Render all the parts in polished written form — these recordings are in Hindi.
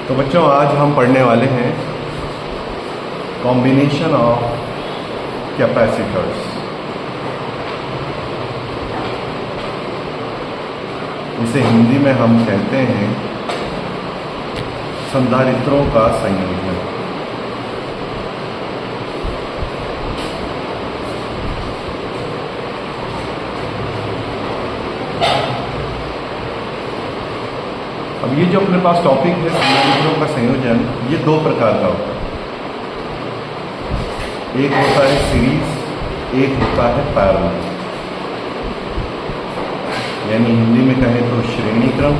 तो बच्चों आज हम पढ़ने वाले हैं कॉम्बिनेशन ऑफ कैपेसिटर्स। इसे हिंदी में हम कहते हैं संधारित्रों का संयोजन। अब ये जो अपने पास टॉपिक है संधारित्रों का संयोजन, ये दो प्रकार का होता है। एक होता है सीरीज, एक होता है पैरेलल। यानी हिंदी में कहें तो श्रेणी क्रम,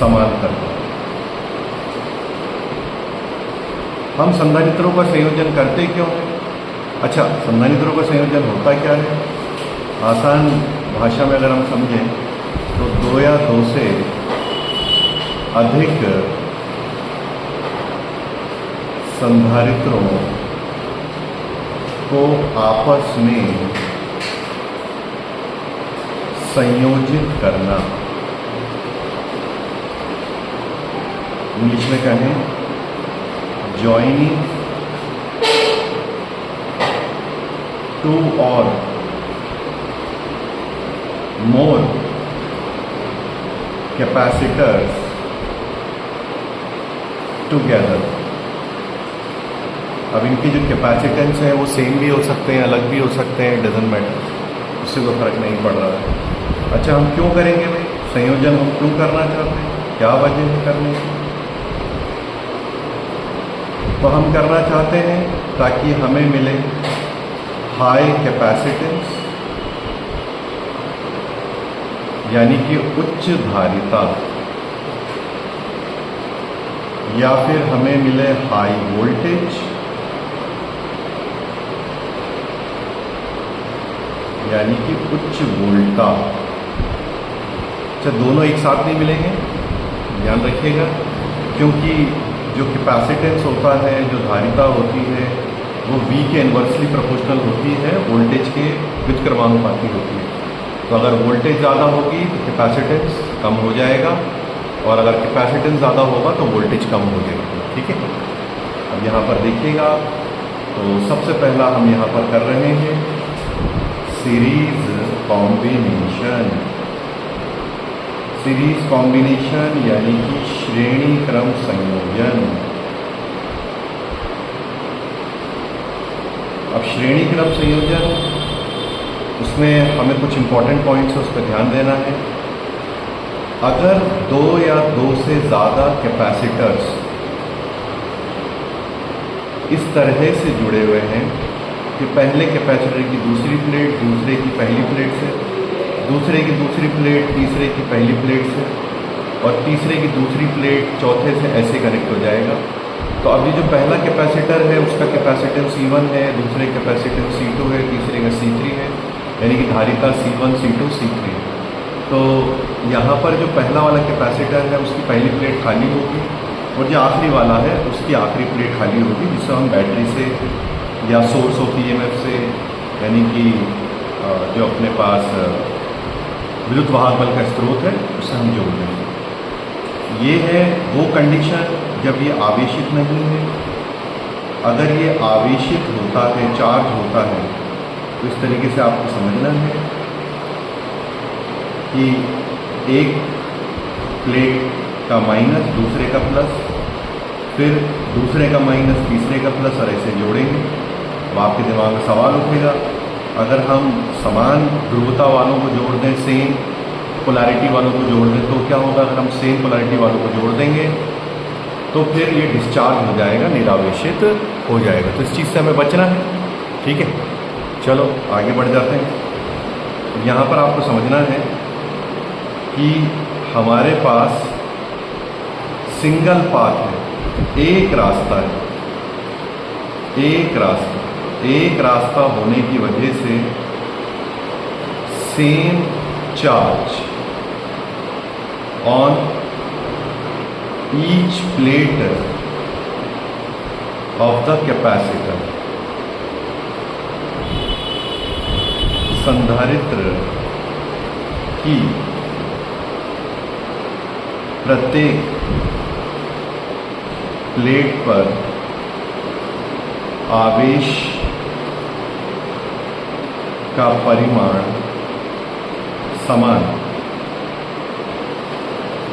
समांतर। हम संधारित्रों का संयोजन करते क्यों हैं? अच्छा, संधारित्रों का संयोजन होता क्या है? आसान भाषा में अगर हम समझें तो दो या दो से अधिक संधारित्रों को आपस में संयोजित करना। इंग्लिश में कहें जॉइनिंग टू और मोर कैपेसिटर्स टुगेदर। अब इनकी जो कैपेसिटेंस है वो सेम भी हो सकते हैं, अलग भी हो सकते हैं, डजंट मैटर, उससे कोई फर्क नहीं पड़ रहा है। अच्छा, हम क्यों करेंगे भाई संयोजन? हम क्यों करना चाहते हैं? क्या वजह है करने की? तो हम करना चाहते हैं ताकि हमें मिले हाई कैपेसिटेंस, यानी कि उच्च धारिता, या फिर हमें मिले हाई वोल्टेज, यानी कि उच्च वोल्टता। अच्छा, दोनों एक साथ नहीं मिलेंगे, ध्यान रखिएगा, क्योंकि जो कैपेसिटेंस होता है, जो धारिता होती है, वो V के इन्वर्सली प्रोपोर्शनल होती है, वोल्टेज के व्युत्क्रमानुपाती होती है। तो अगर वोल्टेज ज़्यादा होगी तो कैपेसिटेंस कम हो जाएगा, और अगर कैपेसिटेंस ज़्यादा होगा तो वोल्टेज कम हो जाएगी। ठीक है, अब यहाँ पर देखिएगा, तो सबसे पहला हम यहाँ पर कर रहे हैं सीरीज कॉम्बिनेशन। सीरीज कॉम्बिनेशन यानी कि श्रेणी क्रम संयोजन। अब श्रेणी क्रम संयोजन, उसमें हमें कुछ इंपॉर्टेंट पॉइंट्स उस पर ध्यान देना है। अगर दो या दो से ज़्यादा कैपेसिटर्स इस तरह से जुड़े हुए हैं कि पहले कैपेसिटर की दूसरी प्लेट दूसरे की पहली प्लेट से, दूसरे की दूसरी प्लेट तीसरे की पहली प्लेट से, और तीसरे की दूसरी प्लेट चौथे से, ऐसे कनेक्ट हो जाएगा। तो अभी जो पहला कैपेसिटर है उसका कैपेसिटेंस C1 है, दूसरे कैपेसिटेंस C2 है, तीसरे का C3 है, यानी कि धारिता C1, C2, C3। तो यहाँ पर जो पहला वाला कैपेसिटर है उसकी पहली प्लेट खाली होगी, और जो आखिरी वाला है उसकी आखिरी प्लेट खाली होगी, जिससे हम बैटरी से या सोर्स ऑफ EMF से, यानी कि जो अपने पास विद्युत वाहक बल का स्रोत है, उससे हम जोड़ देंगे। ये है वो कंडीशन जब ये आवेशित नहीं है। अगर ये आवेशित होता है, चार्ज होता है, तो इस तरीके से आपको समझना है कि एक प्लेट का माइनस दूसरे का प्लस, फिर दूसरे का माइनस तीसरे का प्लस, और ऐसे जोड़ेंगे। तो आपके दिमाग में सवाल उठेगा, अगर हम समान ध्रुवता वालों को जोड़ दें, सेम पोलैरिटी वालों को जोड़ दें, तो क्या होगा? अगर हम सेम पोलैरिटी वालों को जोड़ देंगे तो फिर ये डिस्चार्ज हो जाएगा, निरावेशित हो जाएगा। तो इस चीज़ से हमें बचना है। ठीक है, चलो आगे बढ़ जाते हैं। यहाँ पर आपको समझना है कि हमारे पास सिंगल पाथ है, एक रास्ता है, एक रास्ता होने की वजह से same charge on each plate of the capacitor, संधारित्र की प्रत्येक प्लेट पर आवेश का परिमाण समान।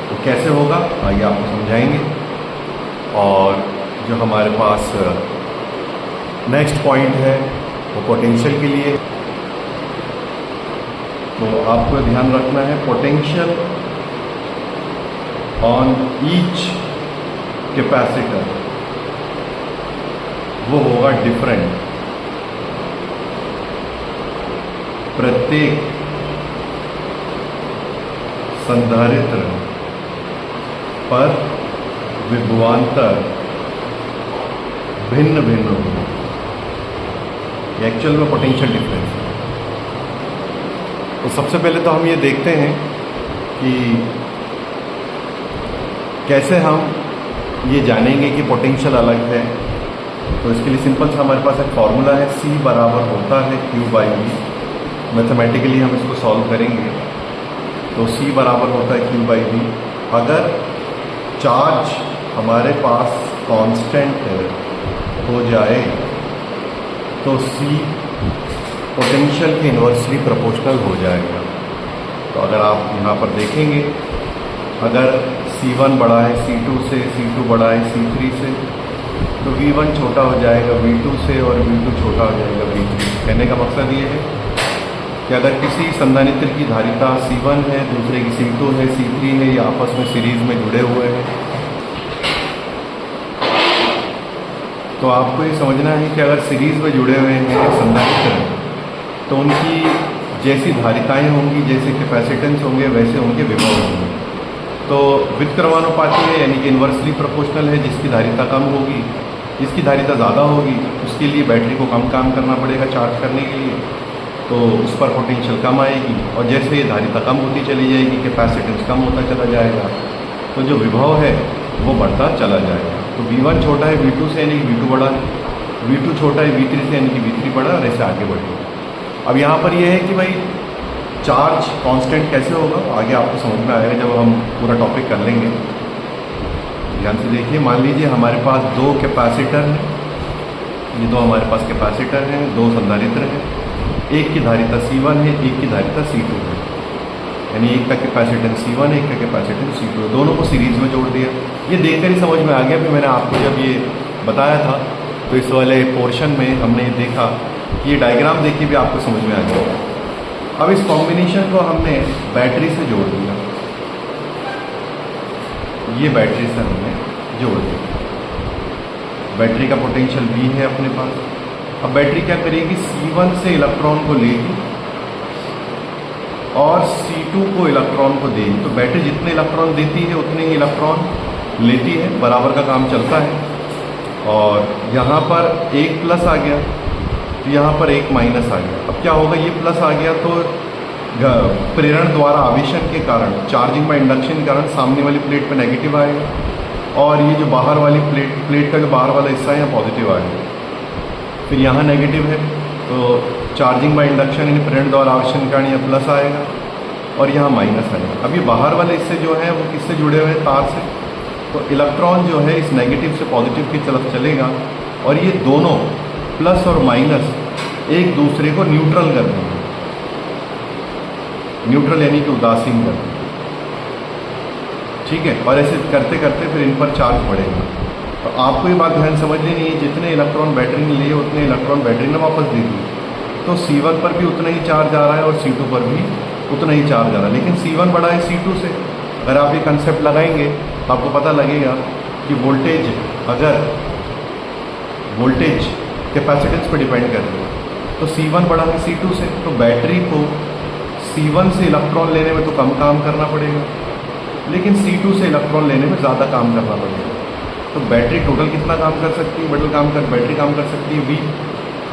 तो कैसे होगा आगे आपको समझाएंगे। और जो हमारे पास नेक्स्ट पॉइंट है वो पोटेंशियल के लिए, तो आपको ध्यान रखना है पोटेंशियल ऑन ईच कैपेसिटर वो होगा डिफरेंट। प्रत्येक संधारित्र पर विभवांतर भिन्न भिन्न होगा। एक्चुअल में पोटेंशियल डिफरेंस है। तो सबसे पहले तो हम ये देखते हैं कि कैसे हम ये जानेंगे कि पोटेंशियल अलग है। तो इसके लिए सिंपल सा हमारे पास एक फॉर्मूला है, C बराबर होता है Q/V। मैथमेटिकली हम इसको सॉल्व करेंगे तो C बराबर होता है Q/V। अगर चार्ज हमारे पास कांस्टेंट हो जाए तो C पोटेंशियल के इन्वर्सली प्रोपोर्शनल हो जाएगा। तो अगर आप यहाँ पर देखेंगे, अगर C1 बड़ा है C2 से, C2 बड़ा है C3 से, तो V1 छोटा हो जाएगा V2 से और V2 छोटा हो जाएगा V3 से। कहने का मकसद ये है कि अगर किसी संधारित्र की धारिता C1 है, दूसरे की C2 है, C3 है, ये आपस में सीरीज में जुड़े हुए हैं, तो आपको ये समझना है कि अगर सीरीज में जुड़े हुए हैं संधारित्र तो उनकी जैसी धारिताएं होंगी, जैसे कैपेसिटेंस होंगे, वैसे उनके विभव होंगे। तो व्युत्क्रमानुपाती है, यानी कि इन्वर्सली प्रोपोर्शनल है। जिसकी धारिता कम होगी, जिसकी धारिता ज़्यादा होगी, उसके लिए बैटरी को कम काम करना पड़ेगा चार्ज करने के लिए, तो उस पर पोटेंशियल कम आएगी। और जैसे ये धारिता कम होती चली जाएगी, कैपेसिटेंस कम होता चला जाएगा, तो जो विभव है वो बढ़ता चला जाएगा। तो V1 छोटा है V2 से, यानी कि V2 बड़ा है, V2 छोटा है V3 से, यानी कि V3 बड़ा, और ऐसे आगे बढ़ेगा। अब यहाँ पर यह है कि भाई चार्ज कांस्टेंट कैसे होगा, आगे आपको समझ में आएगा जब हम पूरा टॉपिक कर लेंगे। ध्यान से देखिए, मान लीजिए हमारे पास दो कैपेसिटर हैं, ये दो हमारे पास कैपेसिटर हैं, दो संधारित्र हैं। एक की धारिता C1 है, एक की धारिता C2 है, यानी एक का कैपेसिटेंस C1 है, एक का कैपेसिटेंस C2 है। दोनों को सीरीज में जोड़ दिया। ये देखकर ही समझ में आ गया। फिर मैंने आपको जब ये बताया था तो इस वाले पोर्शन में हमने देखा कि ये डायग्राम देखिए भी आपको समझ में आ गया। अब इस कॉम्बिनेशन को हमने बैटरी से जोड़ दिया, ये बैटरी से हमने जोड़ दिया। बैटरी का पोटेंशियल V है अपने पास। अब बैटरी क्या करेगी, C1 से इलेक्ट्रॉन को लेगी और C2 को इलेक्ट्रॉन को देगी। तो बैटरी जितने इलेक्ट्रॉन देती है उतने ही इलेक्ट्रॉन लेती है, बराबर का काम चलता है। और यहाँ पर एक प्लस आ गया तो यहाँ पर एक माइनस आ गया। अब क्या होगा, ये प्लस आ गया तो प्रेरण द्वारा आवेशन के कारण, चार्जिंग बाय इंडक्शन के कारण सामने वाली प्लेट पर नेगेटिव आएगा, और ये जो बाहर वाली प्लेट का जो बाहर वाला हिस्सा है यहाँ पॉजिटिव आएगा। फिर यहाँ नेगेटिव है तो चार्जिंग बाय इंडक्शन यानी प्रेरण द्वारा आवेशन के कारण यहाँ प्लस आएगा, और यहाँ माइनस आएगा। अब ये बाहर वाले हिस्से जो हैं वो किससे जुड़े हुए हैं, तार से। तो इलेक्ट्रॉन जो है इस नेगेटिव से पॉजिटिव की तरफ चलेगा, और ये दोनों प्लस और माइनस एक दूसरे को न्यूट्रल कर देंगे। न्यूट्रल यानी कि उदासीन कर देंगे, ठीक है। और ऐसे करते करते फिर इन पर चार्ज बढ़ेगा। तो आपको ये बात ध्यान समझ लेनी है, जितने इलेक्ट्रॉन बैटरी ने लिए उतने इलेक्ट्रॉन बैटरी ने वापस दे दिए। तो C1 पर भी उतना ही चार्ज आ रहा है और C2 पर भी उतना ही चार्ज आ रहा है, लेकिन C1 बड़ा है C2 से। अगर आप ये कंसेप्ट लगाएंगे तो आपको पता लगेगा कि वोल्टेज, अगर वोल्टेज कैपेसिटेंस पर डिपेंड कर रही है तो C1 बड़ा है C2 से, तो बैटरी को C1 से इलेक्ट्रॉन लेने में तो कम काम करना पड़ेगा, लेकिन C2 से इलेक्ट्रॉन लेने में ज़्यादा काम करना पड़ेगा। तो बैटरी टोटल कितना काम कर सकती है, बैटरी काम कर सकती है V,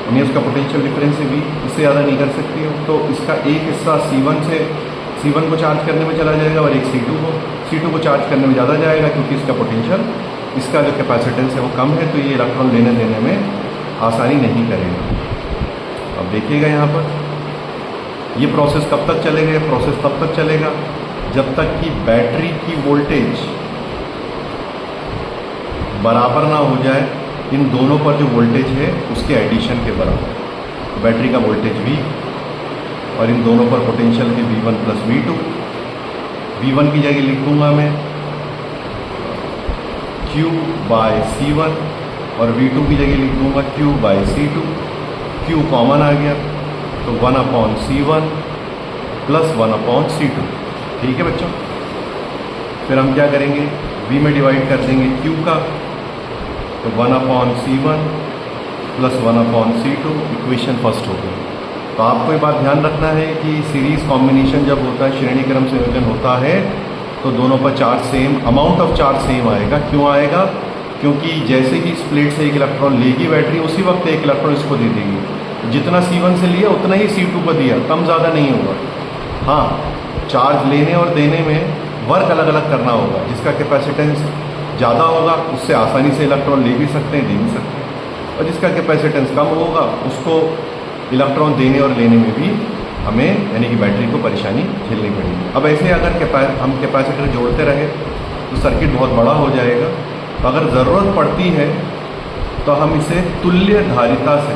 यानी उसका पोटेंशियल डिफरेंस है V, इससे ज़्यादा नहीं कर सकती है। तो इसका एक हिस्सा C1 को चार्ज करने में चला जाएगा और एक C2 को चार्ज करने में ज़्यादा जाएगा, क्योंकि इसका पोटेंशियल, इसका जो कैपेसिटेंस है वो कम है, तो ये इलेक्ट्रॉन लेने देने में आसानी नहीं करेगा। अब देखिएगा यहाँ पर ये प्रोसेस कब तक चलेगा, ये प्रोसेस तब तक चलेगा जब तक कि बैटरी की वोल्टेज बराबर ना हो जाए इन दोनों पर जो वोल्टेज है उसके एडिशन के बराबर। तो बैटरी का वोल्टेज V और इन दोनों पर पोटेंशियल के V1 प्लस V2। V1 की जगह लिख दूंगा मैं Q बाय C1 और V2 की जगह लिख दूंगा Q by C2। Q common आ गया तो 1/C1 प्लस 1/C2। ठीक है बच्चों। फिर हम क्या करेंगे, V में डिवाइड कर देंगे Q का, तो 1/C1 plus 1/C2 equation first हो गई। तो आपको ये बात ध्यान रखना है कि सीरीज कॉम्बिनेशन जब होता है, श्रेणी क्रम संयोजन होता है, तो दोनों पर charge same, amount of charge same आएगा। क्यों आएगा? क्योंकि जैसे ही इस प्लेट से एक इलेक्ट्रॉन लेगी बैटरी, उसी वक्त एक इलेक्ट्रॉन इसको दे देगी। जितना C1 से लिया उतना ही C2 को दिया, कम ज़्यादा नहीं होगा। हाँ, चार्ज लेने और देने में वर्क अलग अलग करना होगा। जिसका कैपेसिटेंस ज़्यादा होगा उससे आसानी से इलेक्ट्रॉन ले भी सकते हैं, दे भी सकते हैं, और जिसका कैपेसिटेंस कम होगा उसको इलेक्ट्रॉन देने और लेने में भी हमें यानी कि बैटरी को परेशानी झेलनी पड़ेगी। अब ऐसे अगर हम कैपेसिटर जोड़ते रहे तो सर्किट बहुत बड़ा हो जाएगा। तो अगर ज़रूरत पड़ती है तो हम इसे तुल्य धारिता से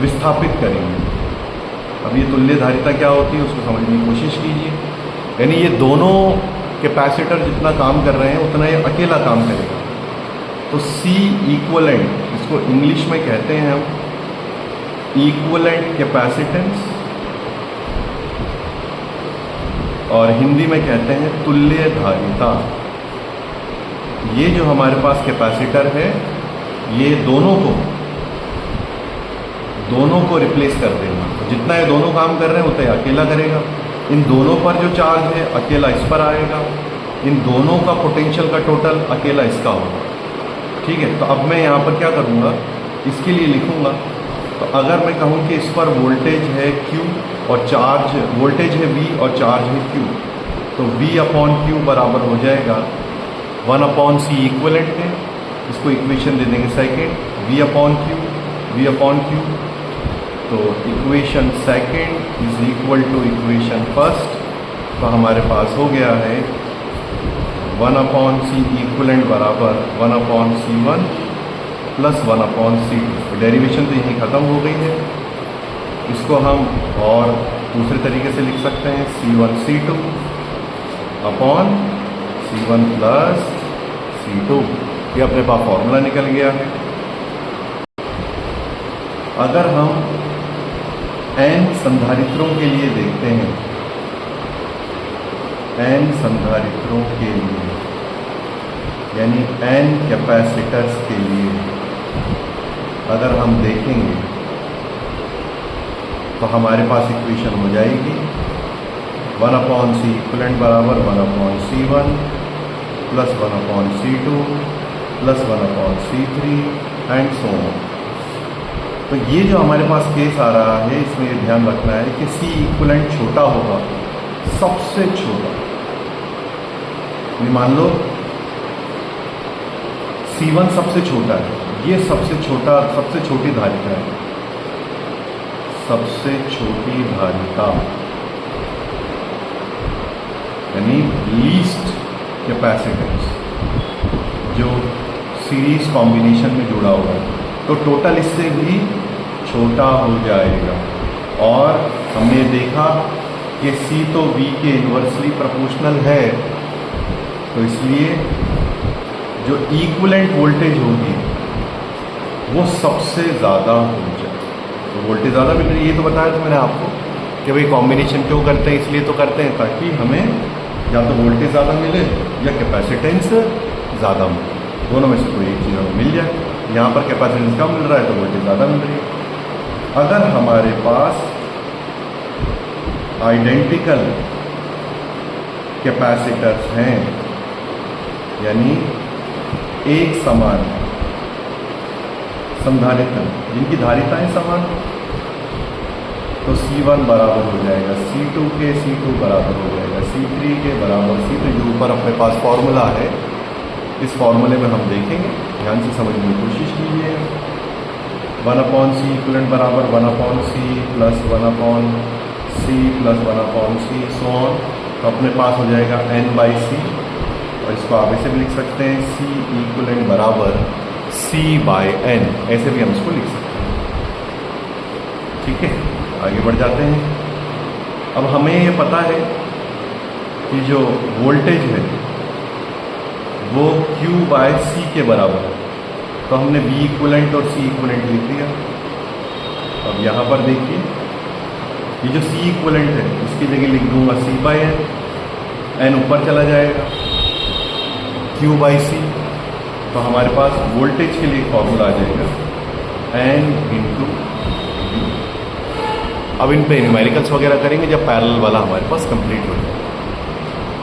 विस्थापित करेंगे। अब ये तुल्य धारिता क्या होती है उसको समझने की कोशिश कीजिए। यानी ये दोनों कैपेसिटर जितना काम कर रहे हैं उतना ये अकेला काम करेगा। तो C इक्वलेंट, इसको इंग्लिश में कहते हैं हम इक्वलेंट कैपेसिटेंस, और हिंदी में कहते हैं तुल्य धारिता। ये जो हमारे पास कैपेसिटर है ये दोनों को रिप्लेस कर देगा। जितना ये दोनों काम कर रहे हैं उतना ये अकेला करेगा। इन दोनों पर जो चार्ज है अकेला इस पर आएगा। इन दोनों का पोटेंशियल का टोटल अकेला इसका होगा। ठीक है। तो अब मैं यहाँ पर क्या करूँगा, इसके लिए लिखूँगा। तो अगर मैं कहूँ कि इस पर वोल्टेज है Q और चार्ज, वोल्टेज है V और चार्ज है Q, तो V/Q बराबर हो जाएगा 1/C इक्वलेंट है। इसको इक्वेशन दे देंगे सेकेंड, V/Q। तो equation second is equal to equation first. तो हमारे पास हो गया है 1/C इक्वलेंट बराबर 1/C1 प्लस 1/C2। डेरिवेशन तो यहीं ख़त्म हो गई है। इसको हम और दूसरे तरीके से लिख सकते हैं C1 C2 upon C1 plus C2। ये अपने पास फॉर्मूला निकल गया है। अगर हम n संधारित्रों के लिए देखते हैं, n संधारित्रों के लिए यानी n कैपेसिटर्स के लिए अगर हम देखेंगे तो हमारे पास इक्वेशन हो जाएगी 1/C इक्वलेंट बराबर 1/C1 plus 1/C2 plus 1/C3 and so on. तो ये जो हमारे पास केस आ रहा है इसमें ये ध्यान रखना है कि C इक्वलेंट छोटा होगा, सबसे छोटा। मान लो C1 सबसे छोटा है, ये सबसे छोटी धारिता है, सबसे छोटी धारिता यानी लीस्ट कैपेसिटेंस जो सीरीज कॉम्बिनेशन में जुड़ा हुआ है, तो टोटल इससे भी छोटा हो जाएगा। और हमने देखा कि C तो V के इन्वर्सली प्रोपोर्शनल है, तो इसलिए जो इक्विवेलेंट वोल्टेज होगी वो सबसे ज़्यादा हो जाए। तो वोल्टेज ज़्यादा मिल रही है, ये तो बताया था मैंने आपको कि भाई कॉम्बिनेशन क्यों करते हैं, इसलिए तो करते हैं ताकि हमें या तो वोल्टेज ज़्यादा मिले या कैपेसिटेंस ज़्यादा मिले, दोनों में से कोई एक चीज़ हमें मिल जाए। यहाँ पर कैपेसिटेंस कम मिल रहा है तो वोल्टेज ज़्यादा मिल रही है। अगर हमारे पास आइडेंटिकल कैपेसिटर्स हैं यानी एक समान संधारित्र जिनकी धारिताएं समान, तो C1 बराबर हो जाएगा C2 के, C2 बराबर हो जाएगा C3 के बराबर C3। जो ऊपर अपने पास फॉर्मूला है, इस फॉर्मूले में हम देखेंगे, ध्यान से समझने की कोशिश कीजिएगा। 1/C इक्वलेंट बराबर 1/C plus 1/C2 C plus 1/c so on. तो अपने पास हो जाएगा n/c, और इसको आप ऐसे भी लिख सकते हैं C इक्वलेंट बराबर C/n, ऐसे भी हम इसको लिख सकते हैं। ठीक है, आगे बढ़ जाते हैं। अब हमें ये पता है कि जो वोल्टेज है वो Q/C के बराबर है, तो हमने V इक्वलेंट और C इक्वलेंट लिख दिया। अब यहाँ पर देखिए, ये जो C इक्वलेंट है इसकी जगह लिख दूंगा C/n, n ऊपर चला जाएगा, Q/C। तो हमारे पास वोल्टेज के लिए फॉर्मूला आ जाएगा n इंटू V। अब इन पे न्यूमेरिकल्स वगैरह करेंगे जब पैरेलल वाला हमारे पास कंप्लीट हो जाए।